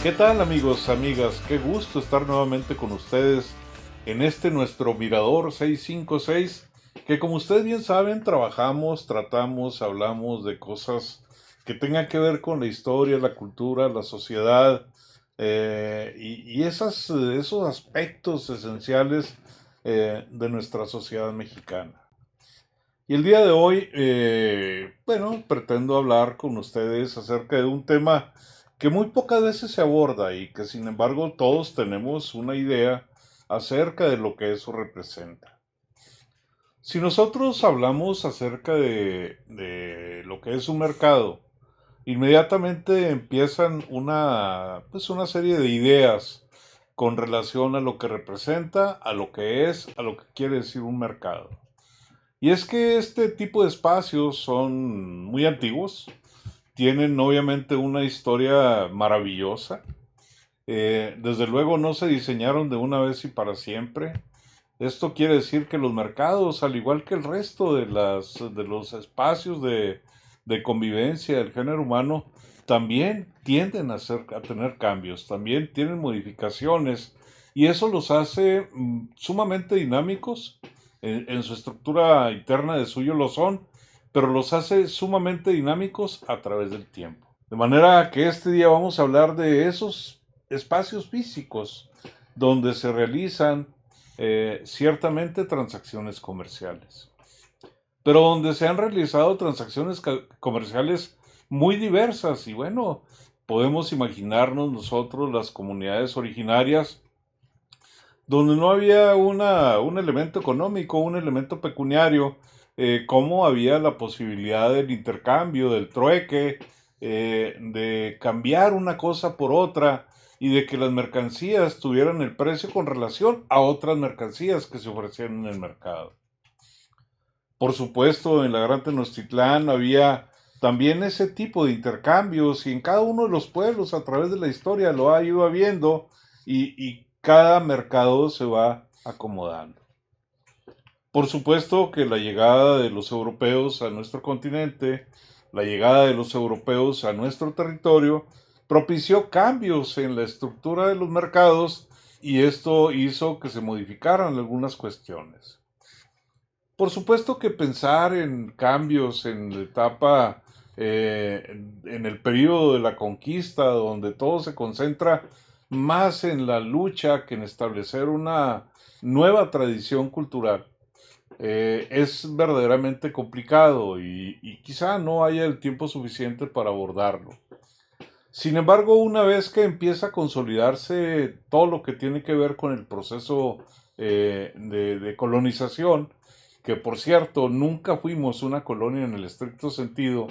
¿Qué tal amigos, amigas? Qué gusto estar nuevamente con ustedes en este nuestro Mirador 656, que como ustedes bien saben, trabajamos, tratamos, hablamos de cosas que tengan que ver con la historia, la cultura, la sociedad y esos aspectos esenciales de nuestra sociedad mexicana. Y el día de hoy, bueno, pretendo hablar con ustedes acerca de un tema que muy pocas veces se aborda y que sin embargo todos tenemos una idea acerca de lo que eso representa. Si nosotros hablamos acerca de lo que es un mercado, inmediatamente empiezan pues una serie de ideas con relación a lo que representa, a lo que es, a lo que quiere decir un mercado. Y es que este tipo de espacios son muy antiguos, tienen obviamente una historia maravillosa. Desde luego no se diseñaron de una vez y para siempre. Esto quiere decir que los mercados, al igual que el resto de los espacios de convivencia del género humano, también tienden a tener cambios, también tienen modificaciones, y eso los hace sumamente dinámicos. En su estructura interna de suyo lo son, pero los hace sumamente dinámicos a través del tiempo. De manera que este día vamos a hablar de esos espacios físicos donde se realizan ciertamente transacciones comerciales, pero donde se han realizado transacciones comerciales muy diversas y bueno, podemos imaginarnos nosotros las comunidades originarias donde no había un elemento económico, un elemento pecuniario, como había la posibilidad del intercambio, del trueque, de cambiar una cosa por otra y de que las mercancías tuvieran el precio con relación a otras mercancías que se ofrecían en el mercado. Por supuesto, en la Gran Tenochtitlán había también ese tipo de intercambios y en cada uno de los pueblos a través de la historia lo ha ido habiendo y cada mercado se va acomodando. Por supuesto que la llegada de los europeos a nuestro continente, la llegada de los europeos a nuestro territorio, propició cambios en la estructura de los mercados y esto hizo que se modificaran algunas cuestiones. Por supuesto que pensar en cambios en la etapa, en el periodo de la conquista, donde todo se concentra más en la lucha que en establecer una nueva tradición cultural, es verdaderamente complicado y quizá no haya el tiempo suficiente para abordarlo. Sin embargo, una vez que empieza a consolidarse todo lo que tiene que ver con el proceso de colonización, que por cierto nunca fuimos una colonia en el estricto sentido,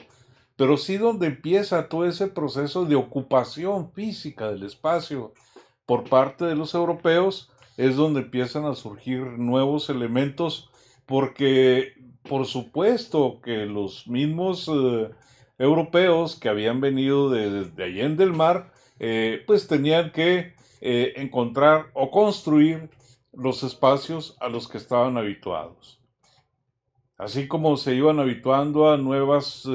pero sí donde empieza todo ese proceso de ocupación física del espacio por parte de los europeos, es donde empiezan a surgir nuevos elementos, porque por supuesto que los mismos europeos que habían venido desde Allende el mar, pues tenían que encontrar o construir los espacios a los que estaban habituados. Así como se iban habituando a nuevos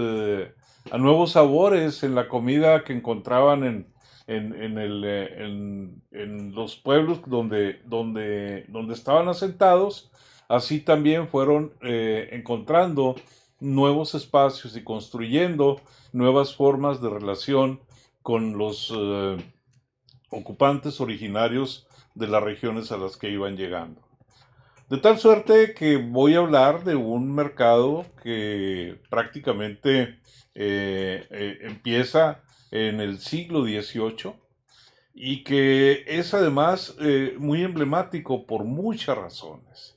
sabores en la comida que encontraban en los pueblos donde estaban asentados, así también fueron encontrando nuevos espacios y construyendo nuevas formas de relación con los ocupantes originarios de las regiones a las que iban llegando. De tal suerte que voy a hablar de un mercado que prácticamente empieza en el siglo XVIII y que es además muy emblemático por muchas razones.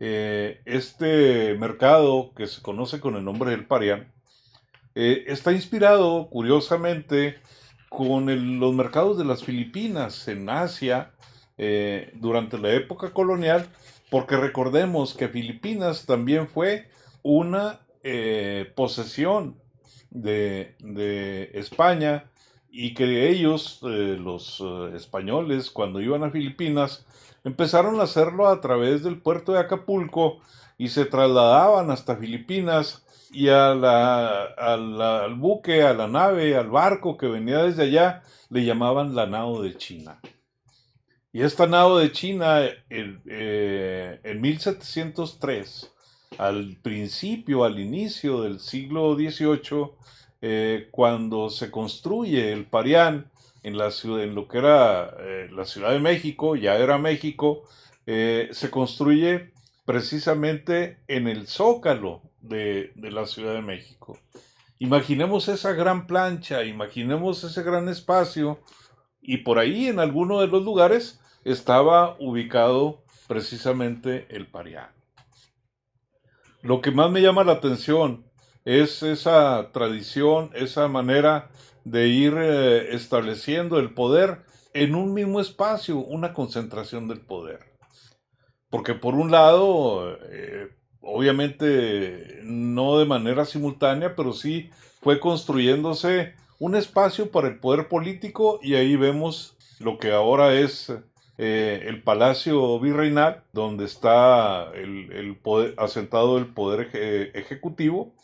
Este mercado, que se conoce con el nombre del Parián, está inspirado, curiosamente, con los mercados de las Filipinas en Asia durante la época colonial, porque recordemos que Filipinas también fue una posesión de España y que ellos, los españoles, cuando iban a Filipinas, empezaron a hacerlo a través del puerto de Acapulco y se trasladaban hasta Filipinas y al buque, a la nave, al barco que venía desde allá, le llamaban la nao de China. Y esta nao de China, en 1703, al principio, al inicio del siglo XVIII, cuando se construye el Parián en la ciudad, en lo que era la Ciudad de México, ya era México, se construye precisamente en el Zócalo de la Ciudad de México. Imaginemos esa gran plancha, imaginemos ese gran espacio, y por ahí en alguno de los lugares estaba ubicado precisamente el Parián. Lo que más me llama la atención es esa tradición, esa manera de ir estableciendo el poder en un mismo espacio, una concentración del poder. Porque por un lado, obviamente no de manera simultánea, pero sí fue construyéndose un espacio para el poder político y ahí vemos lo que ahora es el Palacio Virreinal, donde está el poder, asentado el poder ejecutivo,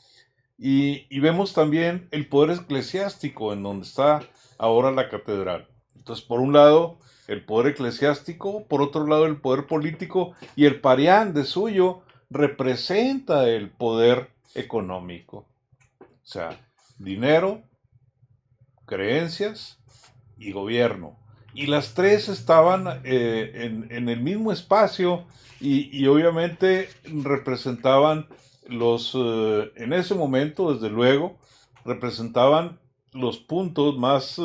y vemos también el poder eclesiástico, en donde está ahora la catedral. Entonces, por un lado, el poder eclesiástico, por otro lado, el poder político, y el Parián de suyo representa el poder económico. O sea, dinero, creencias y gobierno. Y las tres estaban en el mismo espacio y obviamente representaban en ese momento, desde luego, representaban los puntos más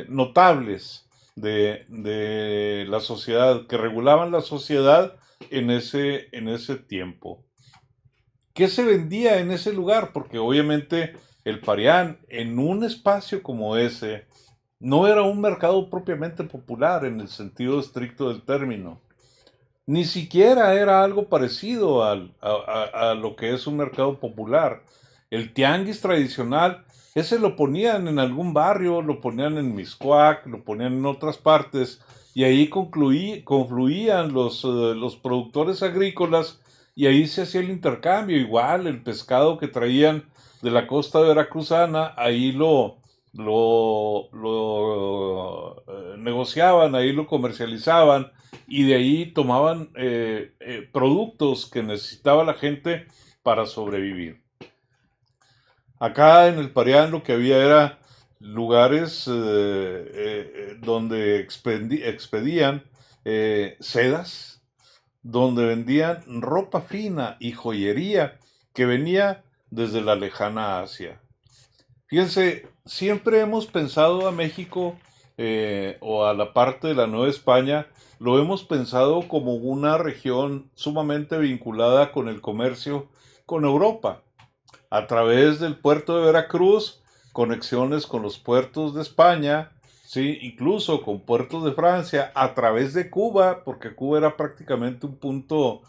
notables de la sociedad, que regulaban la sociedad en ese tiempo. ¿Qué se vendía en ese lugar? Porque obviamente el Parián, en un espacio como ese, no era un mercado propiamente popular en el sentido estricto del término. Ni siquiera era algo parecido a lo que es un mercado popular. El tianguis tradicional, ese lo ponían en algún barrio, lo ponían en Mixcoac, lo ponían en otras partes, y ahí confluían los productores agrícolas, y ahí se hacía el intercambio. Igual el pescado que traían de la costa veracruzana, ahí lo negociaban, ahí lo comercializaban y de ahí tomaban productos que necesitaba la gente para sobrevivir. Acá en el Parián lo que había era lugares donde expedían sedas, donde vendían ropa fina y joyería que venía desde la lejana Asia. Fíjense, siempre hemos pensado a México o a la parte de la Nueva España, lo hemos pensado como una región sumamente vinculada con el comercio con Europa, a través del puerto de Veracruz, conexiones con los puertos de España, sí, incluso con puertos de Francia, a través de Cuba, porque Cuba era prácticamente un punto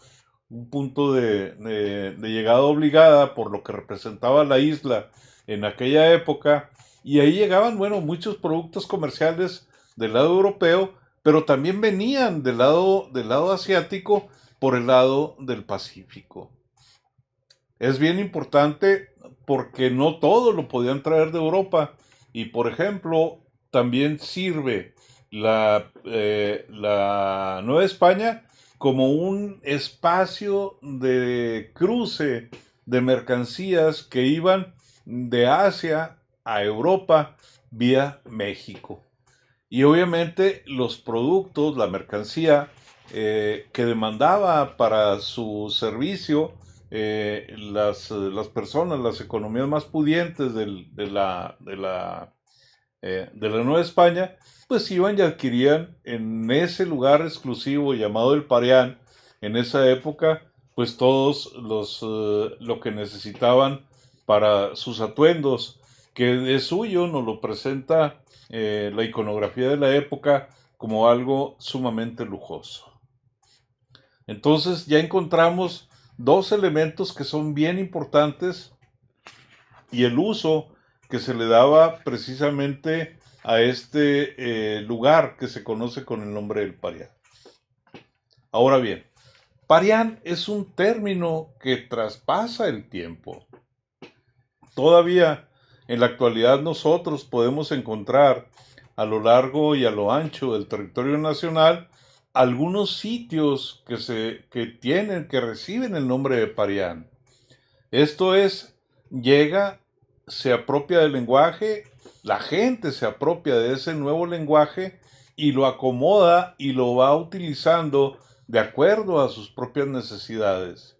de llegada obligada por lo que representaba la isla en aquella época, y ahí llegaban, bueno, muchos productos comerciales del lado europeo, pero también venían del lado asiático por el lado del Pacífico. Es bien importante porque no todo lo podían traer de Europa, y por ejemplo, también sirve la Nueva España como un espacio de cruce de mercancías que iban de Asia a Europa vía México. Y obviamente los productos, la mercancía que demandaba para su servicio las personas, las economías más pudientes de la Nueva España, pues iban y adquirían en ese lugar exclusivo llamado el Parián, en esa época, pues todos lo que necesitaban para sus atuendos, que de suyo nos lo presenta la iconografía de la época como algo sumamente lujoso. Entonces ya encontramos dos elementos que son bien importantes y el uso que se le daba precisamente a este lugar que se conoce con el nombre del Parián. Ahora bien, Parián es un término que traspasa el tiempo. Todavía en la actualidad nosotros podemos encontrar a lo largo y a lo ancho del territorio nacional algunos sitios que reciben el nombre de Parián. Esto es, llega, se apropia del lenguaje, la gente se apropia de ese nuevo lenguaje y lo acomoda y lo va utilizando de acuerdo a sus propias necesidades.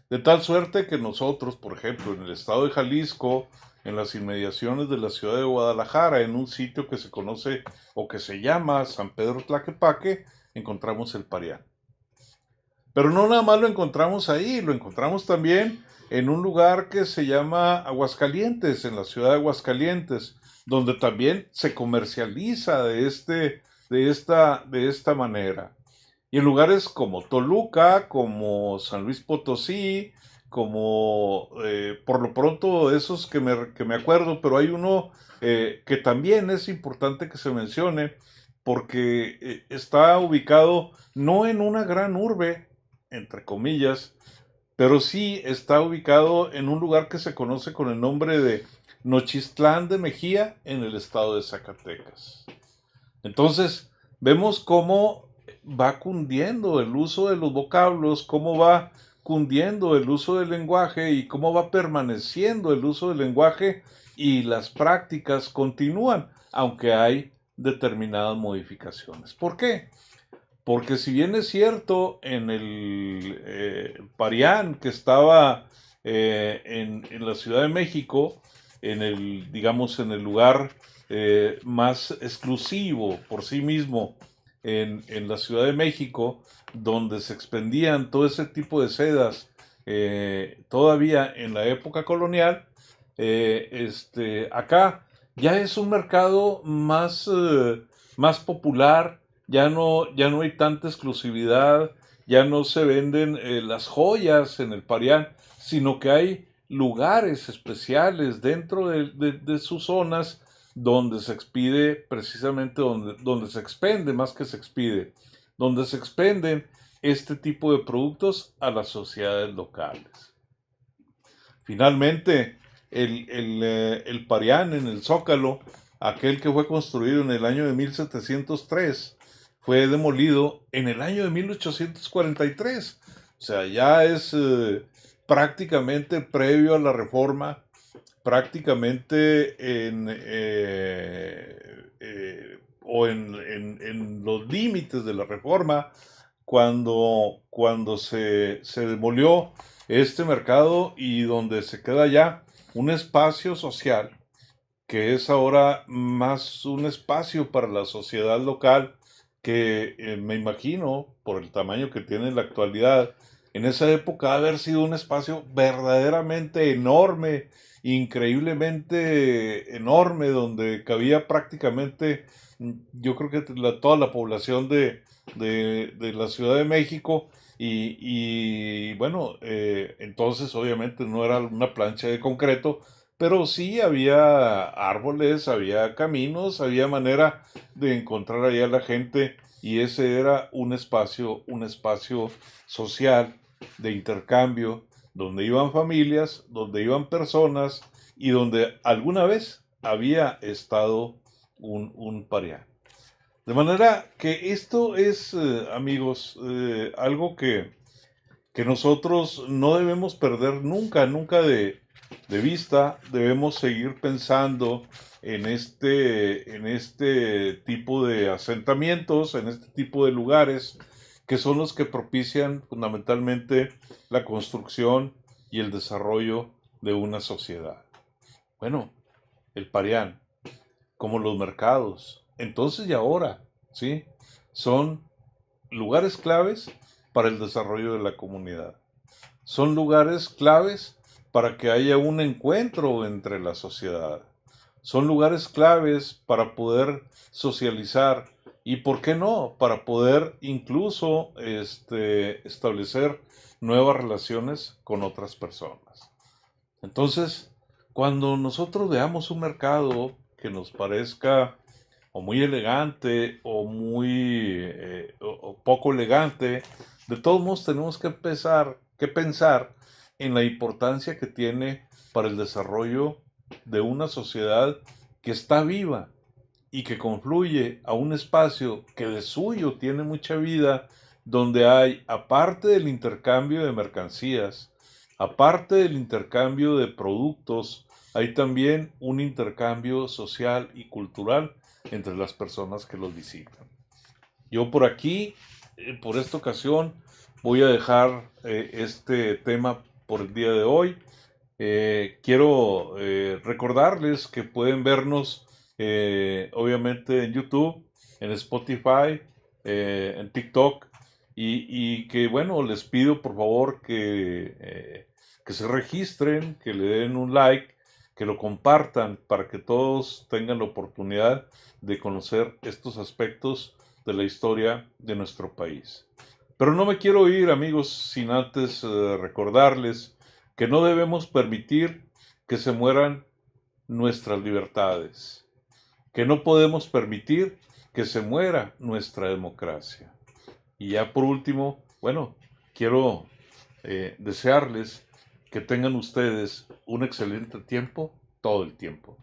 De tal suerte que nosotros, por ejemplo, en el estado de Jalisco, en las inmediaciones de la ciudad de Guadalajara, en un sitio que se conoce o que se llama San Pedro Tlaquepaque, encontramos el Parián. Pero no nada más lo encontramos ahí, lo encontramos también en un lugar que se llama Aguascalientes, en la ciudad de Aguascalientes, donde también se comercializa de esta manera. Y en lugares como Toluca, como San Luis Potosí, como por lo pronto esos que me acuerdo, pero hay uno que también es importante que se mencione porque está ubicado no en una gran urbe, entre comillas, pero sí está ubicado en un lugar que se conoce con el nombre de Nochistlán de Mejía, en el estado de Zacatecas. Entonces, vemos cómo va cundiendo el uso de los vocablos, cómo va cundiendo el uso del lenguaje y cómo va permaneciendo el uso del lenguaje y las prácticas continúan, aunque hay determinadas modificaciones. ¿Por qué? Porque si bien es cierto, en el Parián que estaba en la Ciudad de México, digamos, en el lugar más exclusivo por sí mismo, en la Ciudad de México, donde se expendían todo ese tipo de sedas, todavía en la época colonial, acá ya es un mercado más popular, ya no hay tanta exclusividad, ya no se venden las joyas en el Parián, sino que hay lugares especiales dentro de sus zonas donde se expide precisamente, donde se expende más que se expide, donde se expenden este tipo de productos a las sociedades locales. Finalmente, el Parián en el Zócalo, aquel que fue construido en el año de 1703, fue demolido en el año de 1843. O sea, ya es prácticamente previo a la reforma, prácticamente en los límites de la reforma, cuando se demolió este mercado y donde se queda ya un espacio social que es ahora más un espacio para la sociedad local que me imagino, por el tamaño que tiene en la actualidad, en esa época haber sido un espacio verdaderamente enorme, increíblemente enorme, donde cabía prácticamente, yo creo que toda la población de la Ciudad de México. Y bueno, entonces obviamente no era una plancha de concreto, pero sí había árboles, había caminos, había manera de encontrar ahí a la gente y ese era un espacio social de intercambio donde iban familias, donde iban personas y donde alguna vez había estado un Parián. De manera que esto es, amigos, algo que nosotros no debemos perder nunca, nunca de vista, debemos seguir pensando en este tipo de asentamientos, en este tipo de lugares que son los que propician fundamentalmente la construcción y el desarrollo de una sociedad. Bueno, el Parián, como los mercados, entonces y ahora, ¿sí? Son lugares claves para el desarrollo de la comunidad. Son lugares claves para que haya un encuentro entre la sociedad. Son lugares claves para poder socializar y, ¿por qué no?, para poder incluso establecer nuevas relaciones con otras personas. Entonces, Cuando nosotros veamos un mercado que nos parezca o muy elegante o muy o poco elegante, de todos modos tenemos que pensar en la importancia que tiene para el desarrollo de una sociedad que está viva y que confluye a un espacio que de suyo tiene mucha vida, donde hay, aparte del intercambio de mercancías, aparte del intercambio de productos, hay también un intercambio social y cultural entre las personas que los visitan. Yo por aquí, por esta ocasión, voy a dejar este tema por el día de hoy. Quiero recordarles que pueden vernos obviamente en YouTube, en Spotify, en TikTok y que bueno, les pido por favor que se registren, que le den un like, que lo compartan para que todos tengan la oportunidad de conocer estos aspectos de la historia de nuestro país. Pero no me quiero ir, amigos, sin antes recordarles que no debemos permitir que se mueran nuestras libertades, que no podemos permitir que se muera nuestra democracia. Y ya por último, bueno, quiero desearles que tengan ustedes un excelente tiempo todo el tiempo.